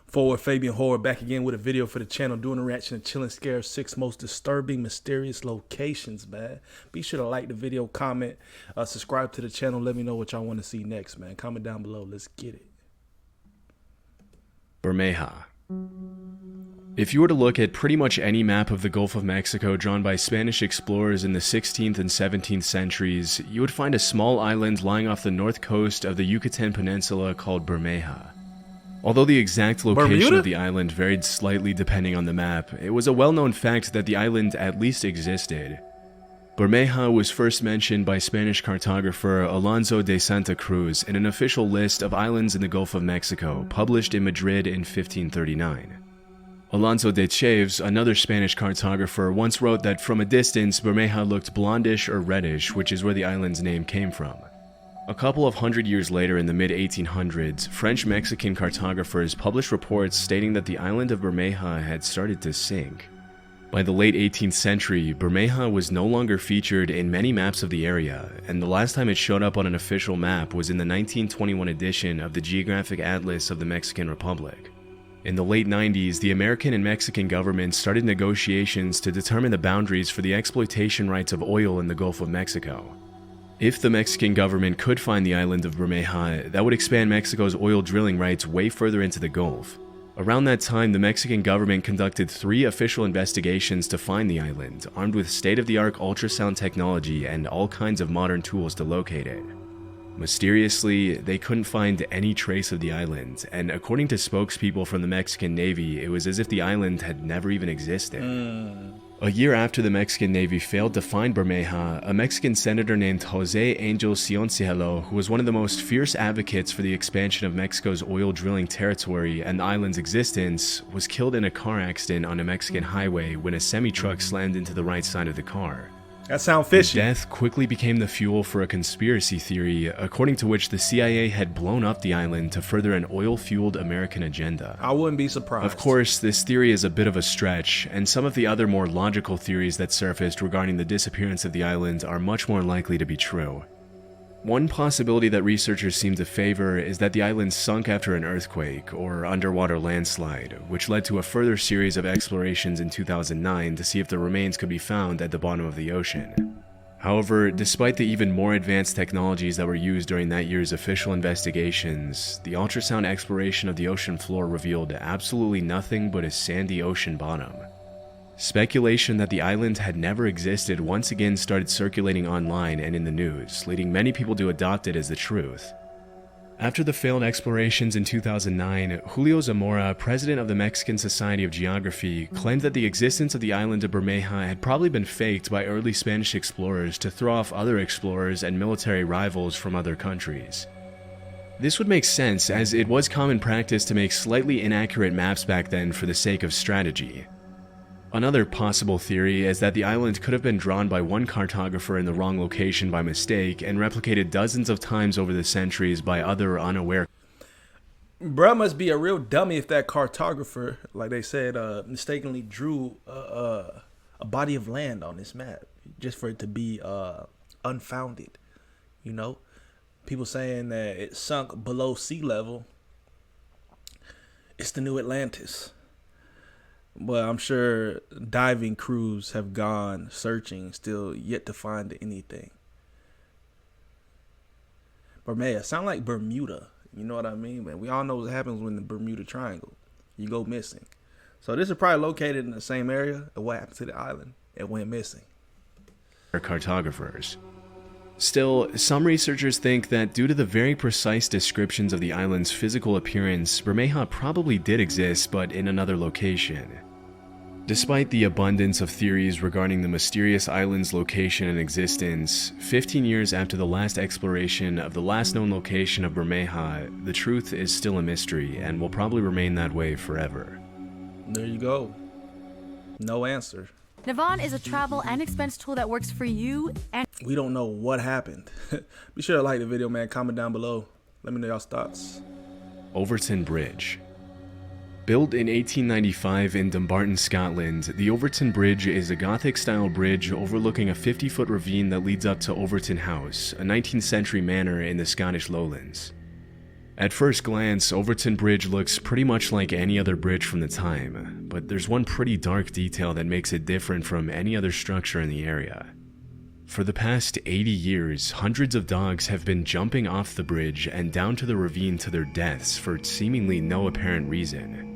Forward Fabian Horror back again with a video for the channel, doing a reaction to Chilling Scare 6 most disturbing mysterious locations, man. Be sure to like the video, comment, subscribe to the channel. Let me know what y'all want to see next, man. Comment down below. Let's get it. Bermeja. If you were to look at pretty much any map of the Gulf of Mexico drawn by Spanish explorers in the 16th and 17th centuries, you would find a small island lying off the north coast of the Yucatan Peninsula called Bermeja. Although the exact location of the island varied slightly depending on the map, it was a well-known fact that the island at least existed. Bermeja was first mentioned by Spanish cartographer Alonso de Santa Cruz in an official list of islands in the Gulf of Mexico, published in Madrid in 1539. Alonso de Chaves, another Spanish cartographer, once wrote that from a distance, Bermeja looked blondish or reddish, which is where the island's name came from. A couple of hundred years later, in the mid-1800s, French-Mexican cartographers published reports stating that the island of Bermeja had started to sink. By the late 18th century, Bermeja was no longer featured in many maps of the area, and the last time it showed up on an official map was in the 1921 edition of the Geographic Atlas of the Mexican Republic. In the late 90s, the American and Mexican governments started negotiations to determine the boundaries for the exploitation rights of oil in the Gulf of Mexico. If the Mexican government could find the island of Bermeja, that would expand Mexico's oil drilling rights way further into the Gulf. Around that time, the Mexican government conducted 3 official investigations to find the island, armed with state-of-the-art ultrasound technology and all kinds of modern tools to locate it. Mysteriously, they couldn't find any trace of the island, and according to spokespeople from the Mexican Navy, it was as if the island had never even existed. A year after the Mexican Navy failed to find Bermeja, a Mexican senator named Jose Angel Cioncielo, who was one of the most fierce advocates for the expansion of Mexico's oil drilling territory and the island's existence, was killed in a car accident on a Mexican highway when a semi-truck slammed into the right side of the car. That sounds fishy. His death quickly became the fuel for a conspiracy theory, according to which the CIA had blown up the island to further an oil-fueled American agenda. I wouldn't be surprised. Of course, this theory is a bit of a stretch, and some of the other more logical theories that surfaced regarding the disappearance of the island are much more likely to be true. One possibility that researchers seem to favor is that the island sunk after an earthquake or underwater landslide, which led to a further series of explorations in 2009 to see if the remains could be found at the bottom of the ocean. However, despite the even more advanced technologies that were used during that year's official investigations, the ultrasound exploration of the ocean floor revealed absolutely nothing but a sandy ocean bottom. Speculation that the island had never existed once again started circulating online and in the news, leading many people to adopt it as the truth. After the failed explorations in 2009, Julio Zamora, president of the Mexican Society of Geography, claimed that the existence of the island of Bermeja had probably been faked by early Spanish explorers to throw off other explorers and military rivals from other countries. This would make sense, as it was common practice to make slightly inaccurate maps back then for the sake of strategy. Another possible theory is that the island could have been drawn by one cartographer in the wrong location by mistake and replicated dozens of times over the centuries by other unaware. Bruh must be a real dummy if that cartographer, like they said, mistakenly drew a body of land on this map just for it to be unfounded. You know, people saying that it sunk below sea level. It's the new Atlantis. But I'm sure diving crews have gone searching, still yet to find anything. Bermeja, sound like Bermuda. You know what I mean? Man, we all know what happens when the Bermuda Triangle, you go missing. So this is probably located in the same area of what happened to the island. It went missing. Cartographers. Still, some researchers think that due to the very precise descriptions of the island's physical appearance, Bermeja probably did exist, but in another location. Despite the abundance of theories regarding the mysterious island's location and existence, 15 years after the last exploration of the last known location of Bermeja, the truth is still a mystery and will probably remain that way forever. There you go. No answer. Navan is a travel and expense tool that works for you and we don't know what happened. Be sure to like the video, man. Comment down below. Let me know y'all's thoughts. Overton Bridge. Built in 1895 in Dumbarton, Scotland, the Overton Bridge is a Gothic-style bridge overlooking a 50-foot ravine that leads up to Overton House, a 19th century manor in the Scottish Lowlands. At first glance, Overton Bridge looks pretty much like any other bridge from the time, but there's one pretty dark detail that makes it different from any other structure in the area. For the past 80 years, hundreds of dogs have been jumping off the bridge and down to the ravine to their deaths for seemingly no apparent reason.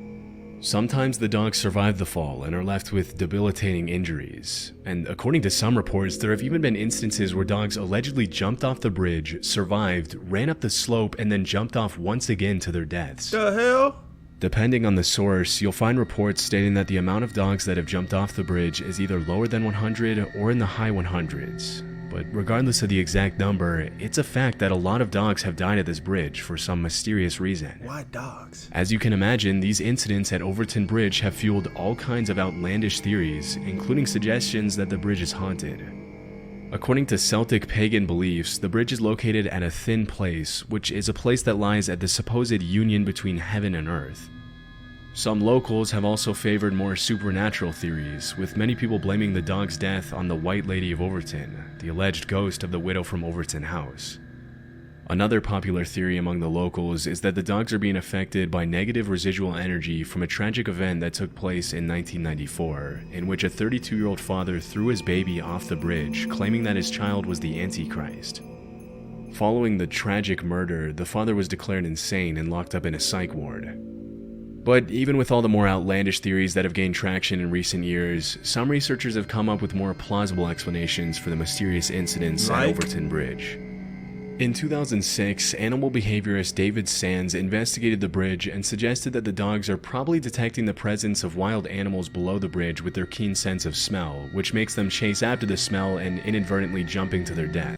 Sometimes the dogs survive the fall and are left with debilitating injuries, and according to some reports, there have even been instances where dogs allegedly jumped off the bridge, survived, ran up the slope, and then jumped off once again to their deaths. The hell? Depending on the source, you'll find reports stating that the amount of dogs that have jumped off the bridge is either lower than 100 or in the high 100s. But regardless of the exact number, it's a fact that a lot of dogs have died at this bridge for some mysterious reason. Why dogs? As you can imagine, these incidents at Overton Bridge have fueled all kinds of outlandish theories, including suggestions that the bridge is haunted. According to Celtic pagan beliefs, the bridge is located at a thin place, which is a place that lies at the supposed union between heaven and earth. Some locals have also favored more supernatural theories, with many people blaming the dog's death on the White Lady of Overton, the alleged ghost of the widow from Overton House. Another popular theory among the locals is that the dogs are being affected by negative residual energy from a tragic event that took place in 1994, in which a 32-year-old father threw his baby off the bridge, claiming that his child was the Antichrist. Following the tragic murder, the father was declared insane and locked up in a psych ward. But even with all the more outlandish theories that have gained traction in recent years, some researchers have come up with more plausible explanations for the mysterious incidents at Overton Bridge. In 2006, animal behaviorist David Sands investigated the bridge and suggested that the dogs are probably detecting the presence of wild animals below the bridge with their keen sense of smell, which makes them chase after the smell and inadvertently jumping to their death.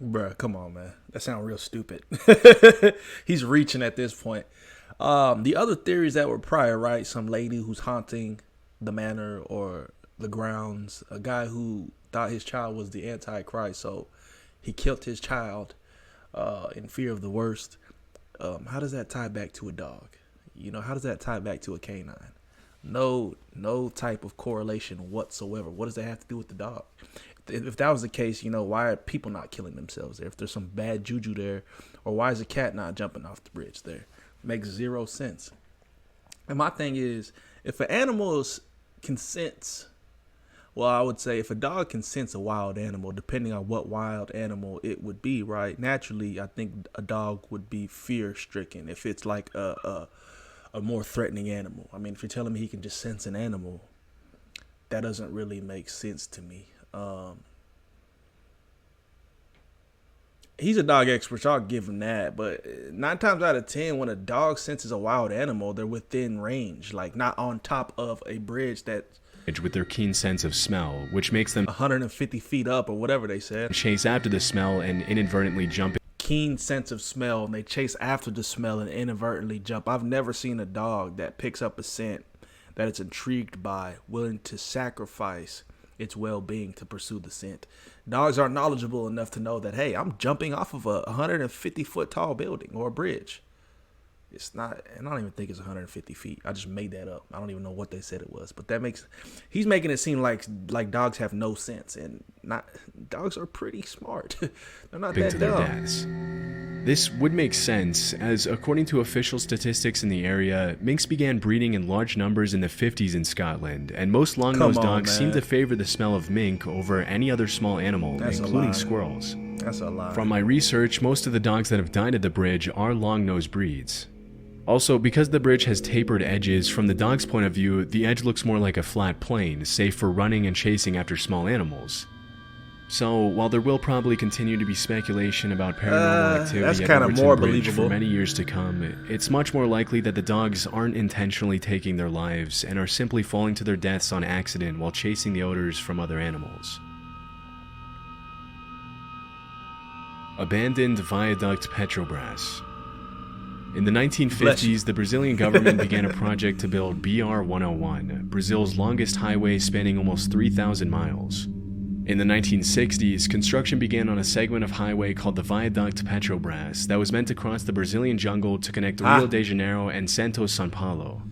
Bruh, come on, man. That sounds real stupid. He's reaching at this point. The other theories that were prior, right? Some lady who's haunting the manor or the grounds. A guy who thought his child was the Antichrist, so he killed his child in fear of the worst. How does that tie back to a dog? You know, how does that tie back to a canine? No type of correlation whatsoever. What does that have to do with the dog? If that was the case, you know, why are people not killing themselves there? If there's some bad juju there, or why is a cat not jumping off the bridge there? Makes zero sense. And my thing is, if an animal consents, well, I would say if a dog can sense a wild animal, depending on what wild animal it would be, right? Naturally, I think a dog would be fear-stricken if it's like a more threatening animal. I mean, if you're telling me he can just sense an animal, that doesn't really make sense to me. He's a dog expert, so I'll give him that. But 9 times out of 10, when a dog senses a wild animal, they're within range, like not on top of a bridge that with their keen sense of smell, which makes them 150 feet up or whatever they said. Chase after the smell and inadvertently jump. Keen sense of smell, and they chase after the smell and inadvertently jump. I've never seen a dog that picks up a scent that it's intrigued by, willing to sacrifice its well-being to pursue the scent. Dogs are knowledgeable enough to know that, hey, I'm jumping off of a 150-foot tall building or a bridge. It's not, and I don't even think it's 150 feet. I just made that up. I don't even know what they said it was, but he's making it seem like dogs have no sense, and dogs are pretty smart. They're not that dumb. This would make sense, as according to official statistics in the area, minks began breeding in large numbers in the 50s in Scotland, and most long-nosed dogs seem to favor the smell of mink over any other small animal, including squirrels. That's a lie. From my research, most of the dogs that have died at the bridge are long-nosed breeds. Also, because the bridge has tapered edges, from the dog's point of view, the edge looks more like a flat plane, safe for running and chasing after small animals. So, while there will probably continue to be speculation about paranormal activity at Overton Bridge for many years to come, it's much more likely that the dogs aren't intentionally taking their lives and are simply falling to their deaths on accident while chasing the odors from other animals. Abandoned Viaduct Petrobras. In the 1950s, the Brazilian government began a project to build BR-101, Brazil's longest highway spanning almost 3,000 miles. In the 1960s, construction began on a segment of highway called the Viaduct Petrobras that was meant to cross the Brazilian jungle to connect Rio de Janeiro and Santos, São Paulo.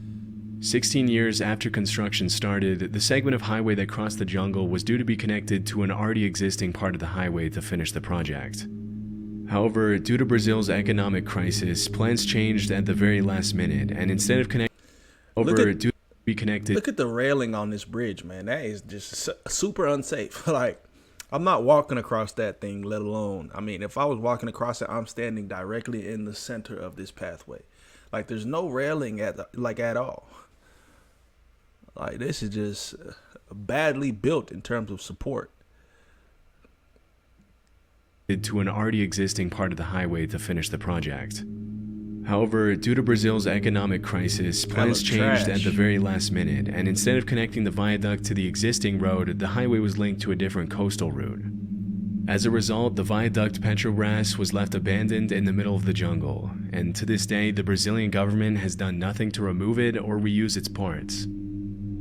16 years after construction started, the segment of highway that crossed the jungle was due to be connected to an already existing part of the highway to finish the project. However, due to Brazil's economic crisis, plans changed at the very last minute, and instead of connecting due to reconnected. Look at the railing on this bridge, man. That is just super unsafe. Like, I'm not walking across that thing, let alone, I mean, if I was walking across it, I'm standing directly in the center of this pathway. Like, there's no railing at all. Like, this is just badly built in terms of support. To an already existing part of the highway to finish the project. However, due to Brazil's economic crisis, plans changed at the very last minute, and instead of connecting the viaduct to the existing road, the highway was linked to a different coastal route. As a result, the viaduct Petrobras was left abandoned in the middle of the jungle, and to this day, the Brazilian government has done nothing to remove it or reuse its parts.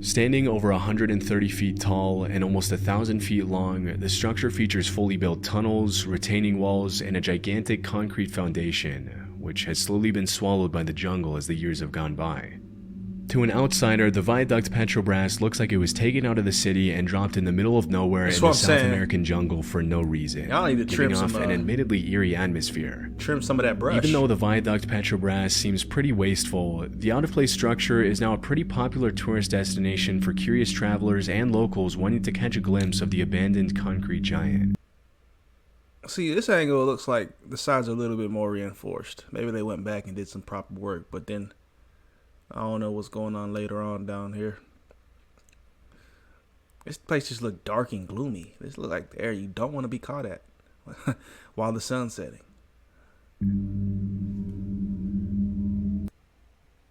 Standing over 130 feet tall and almost 1,000 feet long, the structure features fully built tunnels, retaining walls, and a gigantic concrete foundation, which has slowly been swallowed by the jungle as the years have gone by. To an outsider, the viaduct Petrobras looks like it was taken out of the city and dropped in the middle of nowhere in the South American jungle for no reason, y'all need to trim giving off some, an admittedly eerie atmosphere. Trim some of that brush. Even though the viaduct Petrobras seems pretty wasteful, the out-of-place structure is now a pretty popular tourist destination for curious travelers and locals wanting to catch a glimpse of the abandoned concrete giant. See, this angle looks like the sides are a little bit more reinforced. Maybe they went back and did some proper work, but then I don't know what's going on later on down here. This place just look dark and gloomy. This look like the area you don't want to be caught at while the sun's setting.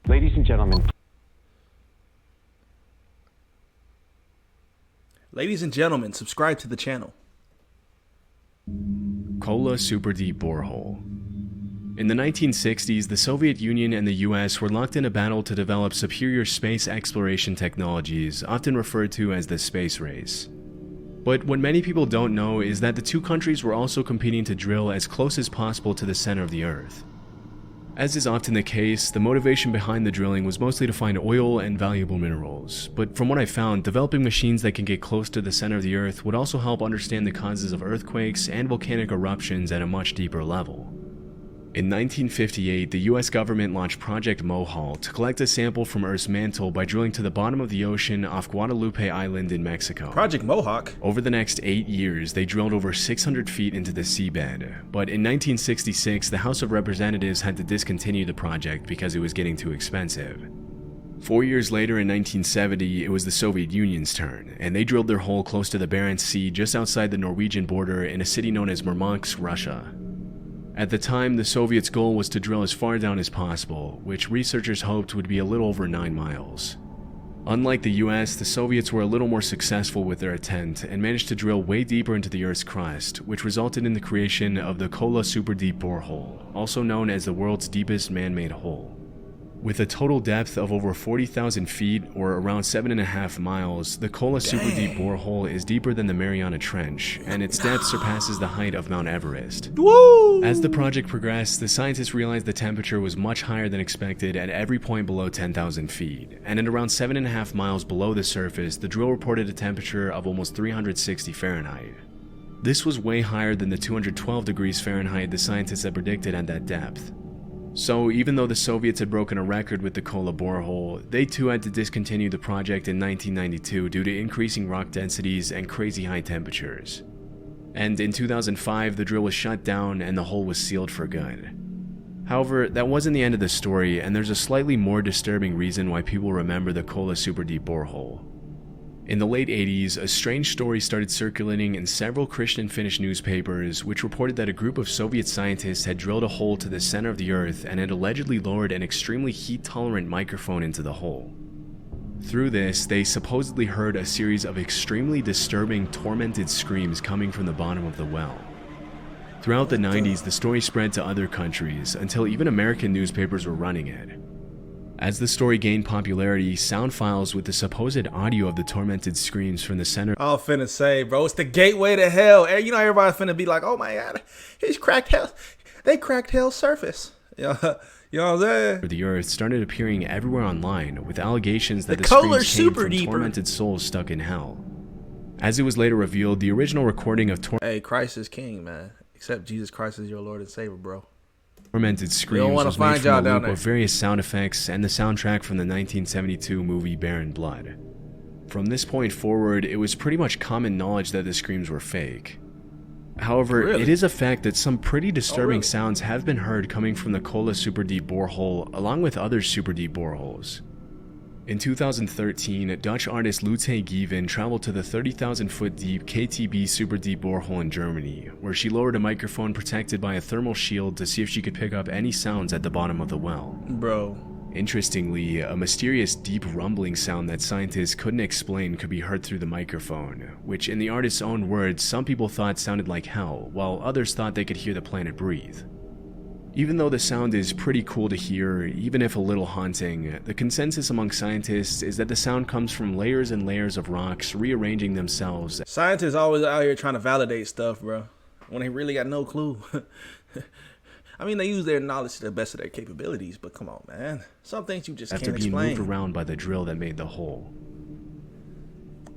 Ladies and gentlemen. Ladies and gentlemen, subscribe to the channel. Kola Super Deep Borehole. In the 1960s, the Soviet Union and the US were locked in a battle to develop superior space exploration technologies, often referred to as the space race. But what many people don't know is that the two countries were also competing to drill as close as possible to the center of the Earth. As is often the case, the motivation behind the drilling was mostly to find oil and valuable minerals, but from what I found, developing machines that can get close to the center of the Earth would also help understand the causes of earthquakes and volcanic eruptions at a much deeper level. In 1958, the US government launched Project Mohawk to collect a sample from Earth's mantle by drilling to the bottom of the ocean off Guadalupe Island in Mexico. Project Mohawk? Over the next 8 years, they drilled over 600 feet into the seabed, but in 1966, the House of Representatives had to discontinue the project because it was getting too expensive. 4 years later, in 1970, it was the Soviet Union's turn, and they drilled their hole close to the Barents Sea just outside the Norwegian border in a city known as Murmansk, Russia. At the time, the Soviets' goal was to drill as far down as possible, which researchers hoped would be a little over 9 miles. Unlike the US, the Soviets were a little more successful with their attempt and managed to drill way deeper into the Earth's crust, which resulted in the creation of the Kola Super Deep Borehole, also known as the world's deepest man-made hole. With a total depth of over 40,000 feet, or around 7.5 miles, the Kola Super Deep Borehole is deeper than the Mariana Trench, and its depth surpasses the height of Mount Everest. Woo! As the project progressed, the scientists realized the temperature was much higher than expected at every point below 10,000 feet, and at around 7.5 miles below the surface, the drill reported a temperature of almost 360 Fahrenheit. This was way higher than the 212 degrees Fahrenheit the scientists had predicted at that depth. So even though the Soviets had broken a record with the Kola borehole, they too had to discontinue the project in 1992 due to increasing rock densities and crazy high temperatures. And in 2005, the drill was shut down and the hole was sealed for good. However, that wasn't the end of the story, and there's a slightly more disturbing reason why people remember the Kola Super Deep Borehole. In the late 80s, a strange story started circulating in several Christian Finnish newspapers, which reported that a group of Soviet scientists had drilled a hole to the center of the Earth and had allegedly lowered an extremely heat-tolerant microphone into the hole. Through this, they supposedly heard a series of extremely disturbing, tormented screams coming from the bottom of the well. Throughout the 90s, the story spread to other countries, until even American newspapers were running it. As the story gained popularity, sound files with the supposed audio of the tormented screams from the center. I was finna say, bro, it's the gateway to hell. You know, everybody's finna be like, oh my God, he's cracked hell. They cracked hell's surface. You know what I'm saying? The Earth started appearing everywhere online with allegations that the Kola screams came Super from Deeper. tormented souls stuck in hell. As it was later revealed, the original recording of Hey, Christ is king, man. Accept Jesus Christ as your Lord and Savior, bro. Tormented Screams wanna was made find from y'all a down loop there. of various sound effects and the soundtrack from the 1972 movie Baron Blood. From this point forward, it was pretty much common knowledge that the screams were fake. However, Really? it is a fact that some pretty disturbing really? sounds have been heard coming from the Kola super deep borehole along with other super deep boreholes. In 2013, Dutch artist Lute Gieven traveled to the 30,000-foot deep KTB super deep borehole in Germany, where she lowered a microphone protected by a thermal shield to see if she could pick up any sounds at the bottom of the well. Bro. Interestingly, a mysterious deep rumbling sound that scientists couldn't explain could be heard through the microphone, which in the artist's own words, some people thought sounded like hell, while others thought they could hear the planet breathe. Even though the sound is pretty cool to hear, even if a little haunting, the consensus among scientists is that the sound comes from layers and layers of rocks rearranging themselves. Scientists always out here trying to validate stuff, bro, when they really got no clue. I mean, they use their knowledge to the best of their capabilities, but come on, man. Some things you just After can't being explain. moved around by the drill that made the hole.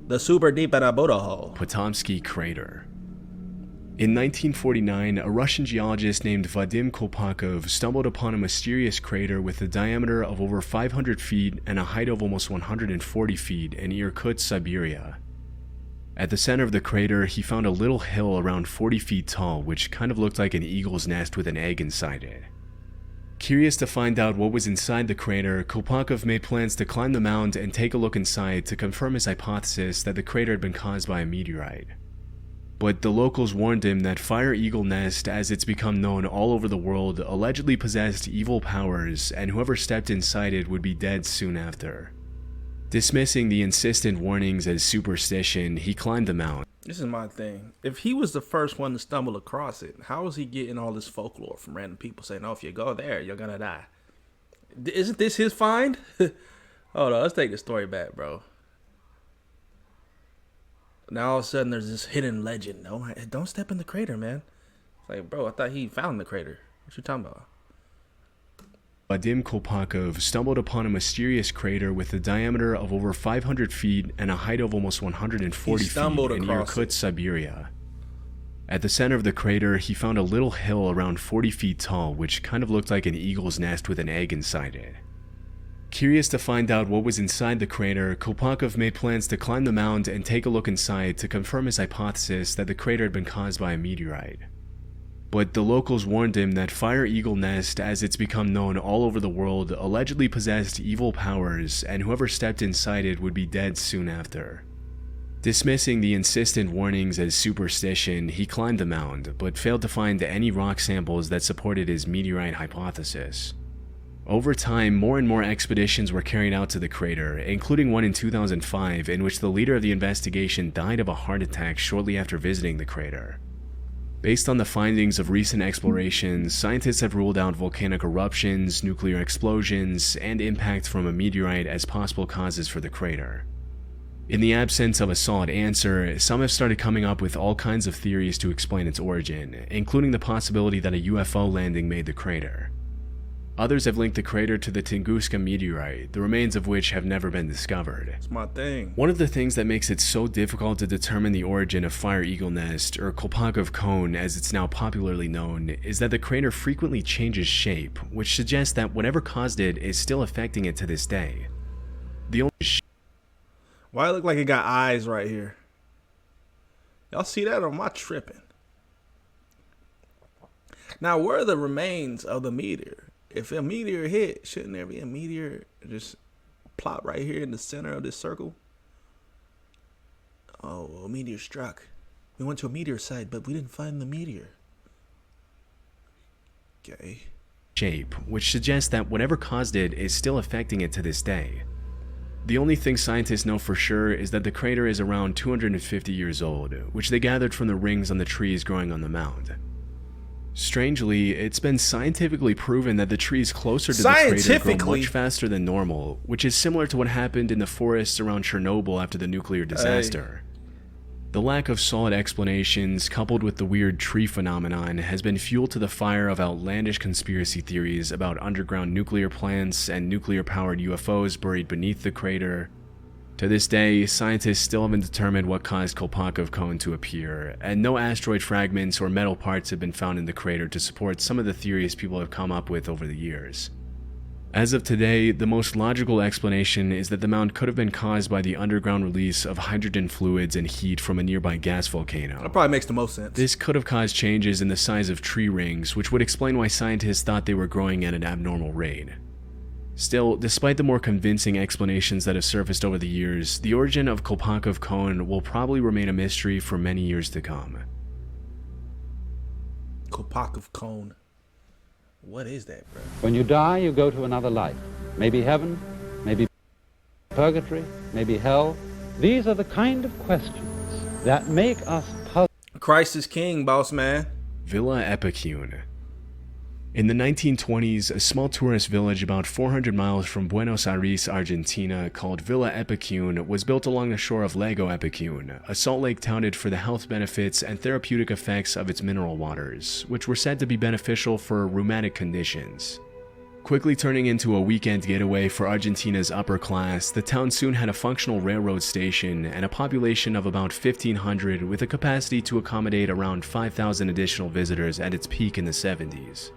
The super deep Araboda hole. Potomsky Crater. In 1949, a Russian geologist named Vadim Kolpakov stumbled upon a mysterious crater with a diameter of over 500 feet and a height of almost 140 feet in Irkutsk, Siberia. At the center of the crater, he found a little hill around 40 feet tall, which kind of looked like an eagle's nest with an egg inside it. Curious to find out what was inside the crater, Kolpakov made plans to climb the mound and take a look inside to confirm his hypothesis that the crater had been caused by a meteorite. But the locals warned him that Fire Eagle Nest, as it's become known all over the world, allegedly possessed evil powers, and whoever stepped inside it would be dead soon after. Dismissing the insistent warnings as superstition, he climbed the mound. This is my thing. If he was the first one to stumble across it, how is he getting all this folklore from random people saying, oh, if you go there, you're gonna die? Isn't this his find? Hold on, let's take the story back, bro. Now all of a sudden there's this hidden legend. No, don't step in the crater, man. It's like, bro, I thought he found the crater. What you talking about? Vadim Kolpakov stumbled upon a mysterious crater with a diameter of over 500 feet and a height of almost 140 feet in Irkutsk, Siberia. At the center of the crater, he found a little hill around 40 feet tall, which kind of looked like an eagle's nest with an egg inside it. Curious to find out what was inside the crater, Kolpakov made plans to climb the mound and take a look inside to confirm his hypothesis that the crater had been caused by a meteorite. But the locals warned him that Fire Eagle Nest, as it's become known all over the world, allegedly possessed evil powers, and whoever stepped inside it would be dead soon after. Dismissing the insistent warnings as superstition, he climbed the mound, but failed to find any rock samples that supported his meteorite hypothesis. Over time, more and more expeditions were carried out to the crater, including one in 2005 in which the leader of the investigation died of a heart attack shortly after visiting the crater. Based on the findings of recent explorations, scientists have ruled out volcanic eruptions, nuclear explosions, and impact from a meteorite as possible causes for the crater. In the absence of a solid answer, some have started coming up with all kinds of theories to explain its origin, including the possibility that a UFO landing made the crater. Others have linked the crater to the Tunguska meteorite, the remains of which have never been discovered. It's my thing. One of the things that makes it so difficult to determine the origin of Fire Eagle Nest, or Kolpakov Cone as it's now popularly known, is that the crater frequently changes shape, which suggests that whatever caused it is still affecting it to this day. The only Why it look like it got eyes right here? Y'all see that, or am I tripping? Now, where are the remains of the meteor? If a meteor hit, shouldn't there be a meteor just plop right here in the center of this circle? Oh, a meteor struck. We went to a meteor site, but we didn't find the meteor. Okay. shape, which suggests that whatever caused it is still affecting it to this day. The only thing scientists know for sure is that the crater is around 250 years old, which they gathered from the rings on the trees growing on the mound. Strangely, it's been scientifically proven that the trees closer to the crater grow much faster than normal, which is similar to what happened in the forests around Chernobyl after the nuclear disaster. The lack of solid explanations, coupled with the weird tree phenomenon, has been fuel to the fire of outlandish conspiracy theories about underground nuclear plants and nuclear-powered UFOs buried beneath the crater, To this day, scientists still haven't determined what caused Kolpakov cone to appear, and no asteroid fragments or metal parts have been found in the crater to support some of the theories people have come up with over the years. As of today, the most logical explanation is that the mound could have been caused by the underground release of hydrogen fluids and heat from a nearby gas volcano. That probably makes the most sense. This could have caused changes in the size of tree rings, which would explain why scientists thought they were growing at an abnormal rate. Still, despite the more convincing explanations that have surfaced over the years, the origin of Kolpakov cone will probably remain a mystery for many years to come. Kolpakov cone. What is that, bro? When you die, you go to another life. Maybe heaven, maybe purgatory, maybe hell. These are the kind of questions that make us puzzle. Christ is king, boss man. Villa Epicune. In the 1920s, a small tourist village about 400 miles from Buenos Aires, Argentina, called Villa Epicune was built along the shore of Lago Epicune, a salt lake touted for the health benefits and therapeutic effects of its mineral waters, which were said to be beneficial for rheumatic conditions. Quickly turning into a weekend getaway for Argentina's upper class, the town soon had a functional railroad station and a population of about 1,500 with a capacity to accommodate around 5,000 additional visitors at its peak in the 70s.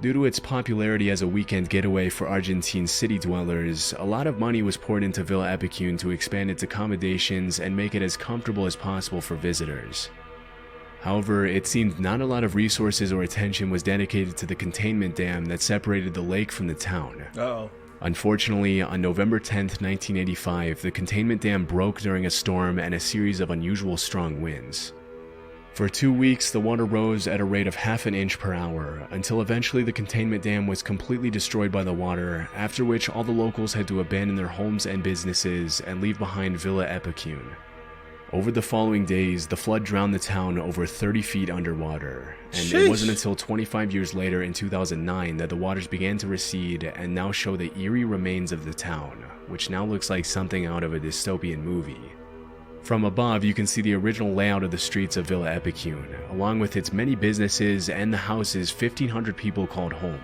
Due to its popularity as a weekend getaway for Argentine city dwellers, a lot of money was poured into Villa Epicune to expand its accommodations and make it as comfortable as possible for visitors. However, it seemed not a lot of resources or attention was dedicated to the containment dam that separated the lake from the town. Uh-oh. Unfortunately, on November 10, 1985, the containment dam broke during a storm and a series of unusual strong winds. For 2 weeks, the water rose at a rate of half an inch per hour, until eventually the containment dam was completely destroyed by the water, after which all the locals had to abandon their homes and businesses and leave behind Villa Epicune. Over the following days, the flood drowned the town over 30 feet underwater, and Sheesh. It wasn't until 25 years later in 2009 that the waters began to recede and now show the eerie remains of the town, which now looks like something out of a dystopian movie. From above, you can see the original layout of the streets of Villa Epicune, along with its many businesses and the houses 1,500 people called home.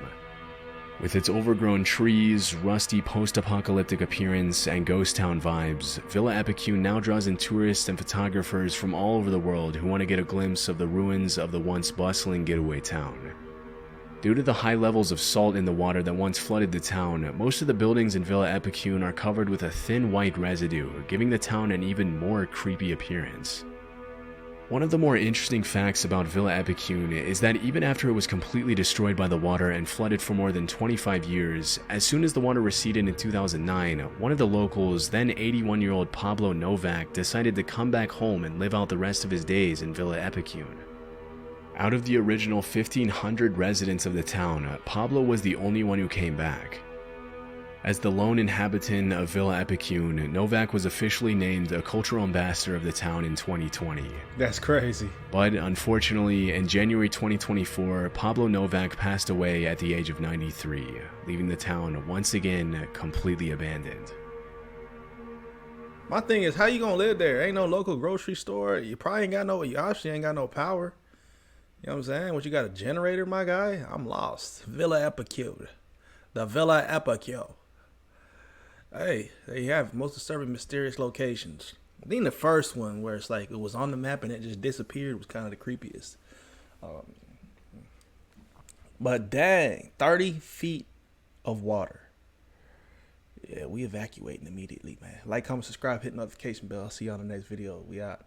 With its overgrown trees, rusty post-apocalyptic appearance, and ghost town vibes, Villa Epicune now draws in tourists and photographers from all over the world who want to get a glimpse of the ruins of the once bustling getaway town. Due to the high levels of salt in the water that once flooded the town, most of the buildings in Villa Epicune are covered with a thin white residue, giving the town an even more creepy appearance. One of the more interesting facts about Villa Epicune is that even after it was completely destroyed by the water and flooded for more than 25 years, as soon as the water receded in 2009, one of the locals, then 81-year-old Pablo Novak, decided to come back home and live out the rest of his days in Villa Epicune. Out of the original 1,500 residents of the town, Pablo was the only one who came back. As the lone inhabitant of Villa Epicune, Novak was officially named a cultural ambassador of the town in 2020. That's crazy. But unfortunately, in January 2024, Pablo Novak passed away at the age of 93, leaving the town once again completely abandoned. My thing is, how you gonna live there? Ain't no local grocery store. You probably ain't got no, you obviously ain't got no power. You know what I'm saying? What, you got a generator, my guy? I'm lost. Villa Epicune. The Villa Epicune. Hey, there you have most disturbing, mysterious locations. I think the first one where it's like it was on the map and it just disappeared was kind of the creepiest. But dang, 30 feet of water. Yeah, we evacuating immediately, man. Like, comment, subscribe, hit notification bell. I'll see you on the next video. We out.